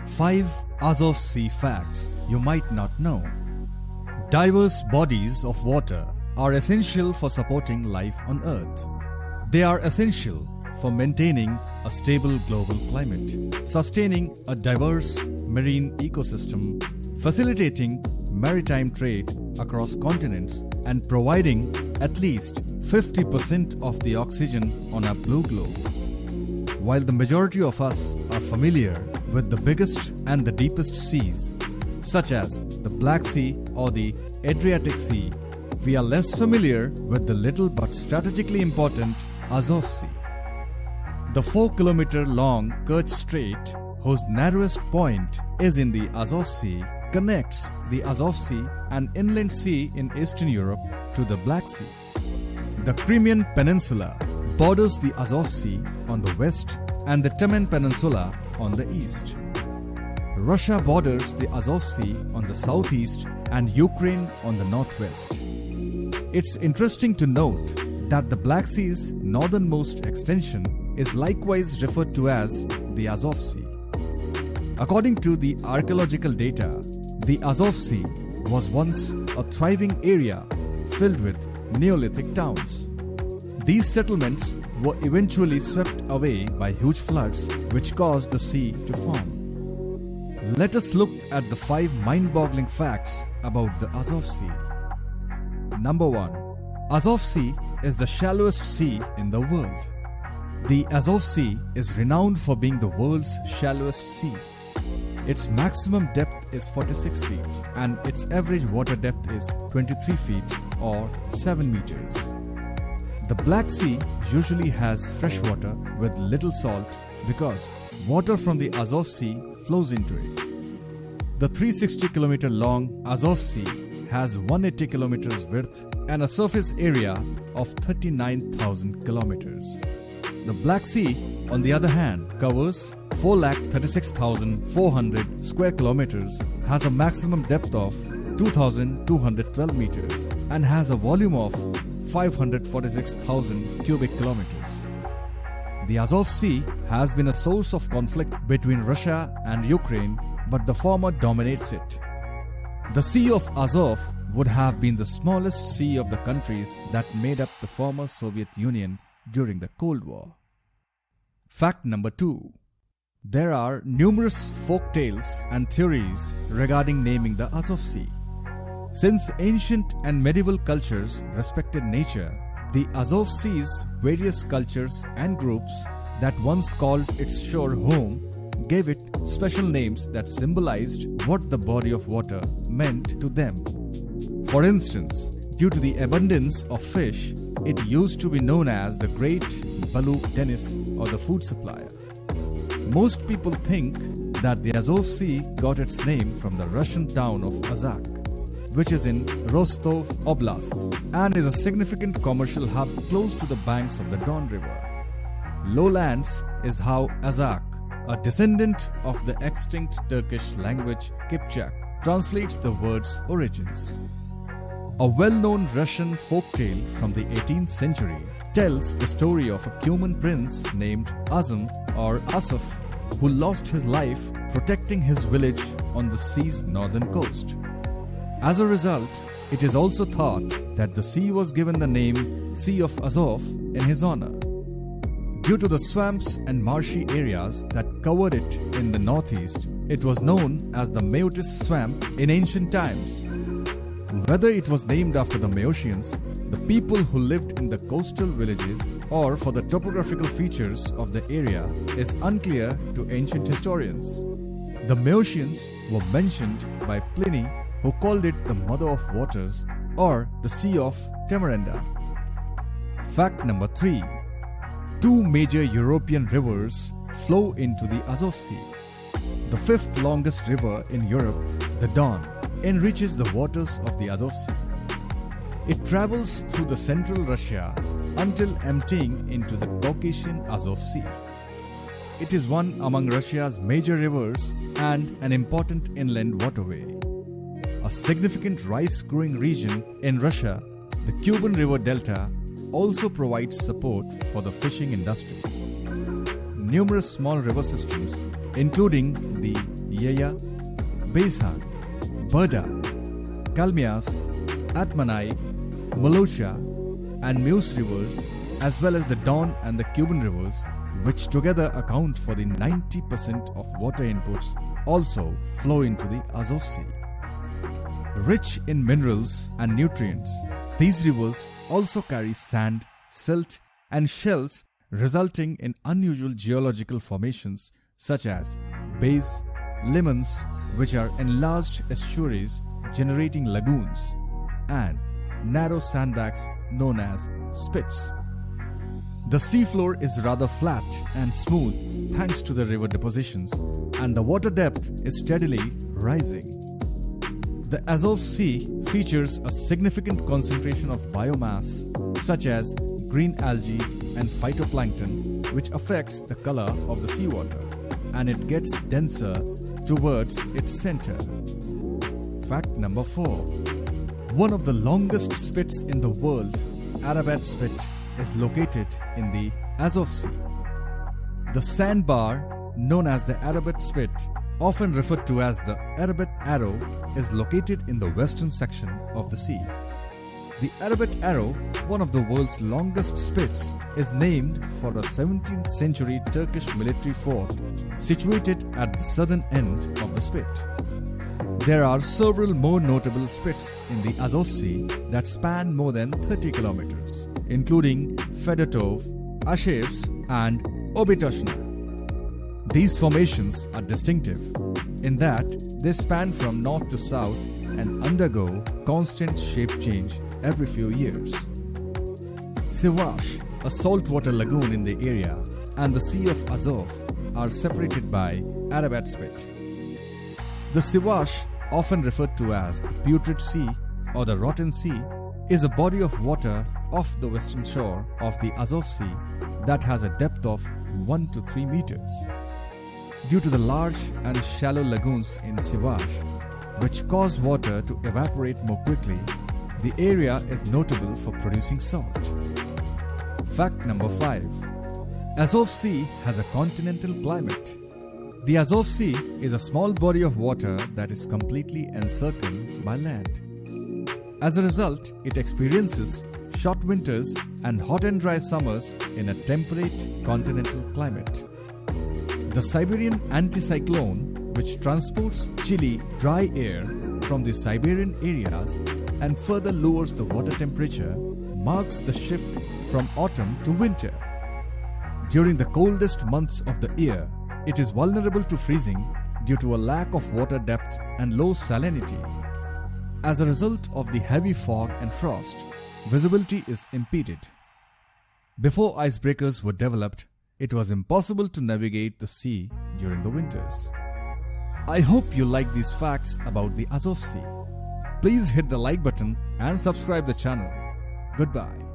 5 Azov Sea facts you might not know. Diverse bodies of water are essential for supporting life on Earth. They are essential for maintaining a stable global climate, sustaining a diverse marine ecosystem, facilitating maritime trade across continents, and providing at least 50% of the oxygen on our blue globe. While the majority of us are familiar with the biggest and the deepest seas, such as the Black Sea or the Adriatic Sea, we are less familiar with the little but strategically important Azov Sea. The 4-kilometer long Kerch Strait, whose narrowest point is in the Azov Sea, connects the Azov Sea, an inland sea in Eastern Europe, to the Black Sea. The Crimean Peninsula borders the Azov Sea on the west and the Taman Peninsula on the east. Russia borders the Azov Sea on the southeast and Ukraine on the northwest. It's interesting to note that the Black Sea's northernmost extension is likewise referred to as the Azov Sea. According to the archaeological data, the Azov Sea was once a thriving area filled with Neolithic towns. These settlements were eventually swept away by huge floods which caused the sea to form. Let us look at the 5 mind-boggling facts about the Azov Sea. Number 1. Azov Sea is the shallowest sea in the world. The Azov Sea is renowned for being the world's shallowest sea. Its maximum depth is 46 feet and its average water depth is 23 feet or 7 meters. The Black Sea usually has fresh water with little salt because water from the Azov Sea flows into it. The 360-kilometer long Azov Sea has 180 kilometers width and a surface area of 39,000 kilometers. The Black Sea, on the other hand, covers 436,400 square kilometers, has a maximum depth of 2,212 meters and has a volume of 546,000 cubic kilometers. The Azov Sea has been a source of conflict between Russia and Ukraine, but the former dominates it. The Sea of Azov would have been the smallest sea of the countries that made up the former Soviet Union during the Cold War. Fact number 2. There are numerous folk tales and theories regarding naming the Azov Sea. Since ancient and medieval cultures respected nature, the Azov Sea's various cultures and groups that once called its shore home gave it special names that symbolized what the body of water meant to them. For instance, due to the abundance of fish, it used to be known as the Great Balu Denis or the food supplier. Most people think that the Azov Sea got its name from the Russian town of Azak, which is in Rostov Oblast and is a significant commercial hub close to the banks of the Don River. Lowlands is how Azak, a descendant of the extinct Turkish language Kipchak, translates the word's origins. A well-known Russian folktale from the 18th century tells the story of a Cuman prince named Azov or Azov who lost his life protecting his village on the sea's northern coast. As a result, it is also thought that the sea was given the name Sea of Azov in his honor. Due to the swamps and marshy areas that covered it in the northeast, it was known as the Meotis Swamp in ancient times. Whether it was named after the Meotians, the people who lived in the coastal villages, or for the topographical features of the area is unclear to ancient historians. The Meotians were mentioned by Pliny, who called it the Mother of Waters or the Sea of Tamaranda. Fact number 3. 2 major European rivers flow into the Azov Sea. The 5th longest river in Europe, the Don, enriches the waters of the Azov Sea. It travels through the central Russia until emptying into the Caucasian Azov Sea. It is one among Russia's major rivers and an important inland waterway. A significant rice-growing region in Russia, the Kuban River Delta, also provides support for the fishing industry. Numerous small river systems, including the Yeya, Besan, Berda, Kalmias, Atmanai, Molossia and Meuse rivers, as well as the Don and the Cuban rivers, which together account for the 90% of water inputs, also flow into the Azov Sea. Rich in minerals and nutrients, these rivers also carry sand, silt and shells, resulting in unusual geological formations such as bays, limans, which are enlarged estuaries generating lagoons, and narrow sandbanks known as spits. The seafloor is rather flat and smooth thanks to the river depositions, and the water depth is steadily rising. The Azov Sea features a significant concentration of biomass such as green algae and phytoplankton, which affects the color of the seawater, and it gets denser towards its center. Fact number 4. One of the longest spits in the world, Arabat Spit, is located in the Azov Sea. The sandbar, known as the Arabat Spit, often referred to as the Arabat Arrow, is located in the western section of the sea. The Arabat Arrow, one of the world's longest spits, is named for a 17th century Turkish military fort situated at the southern end of the spit. There are several more notable spits in the Azov Sea that span more than 30 kilometers, including Fedotov, Ashevs and Obitoshna. These formations are distinctive in that they span from north to south and undergo constant shape change every few years. Sivash, a saltwater lagoon in the area, and the Sea of Azov are separated by Arabat Spit. The Sivash, often referred to as the Putrid Sea or the Rotten Sea, is a body of water off the western shore of the Azov Sea that has a depth of 1 to 3 meters. Due to the large and shallow lagoons in Sivash, which cause water to evaporate more quickly, the area is notable for producing salt. Fact number 5. Azov Sea has a continental climate. The Azov Sea is a small body of water that is completely encircled by land. As a result, it experiences short winters and hot and dry summers in a temperate continental climate. The Siberian anticyclone, which transports chilly, dry air from the Siberian areas and further lowers the water temperature, marks the shift from autumn to winter. During the coldest months of the year, it is vulnerable to freezing due to a lack of water depth and low salinity. As a result of the heavy fog and frost, visibility is impeded. Before icebreakers were developed, it was impossible to navigate the sea during the winters. I hope you like these facts about the Azov Sea. Please hit the like button and subscribe the channel. Goodbye.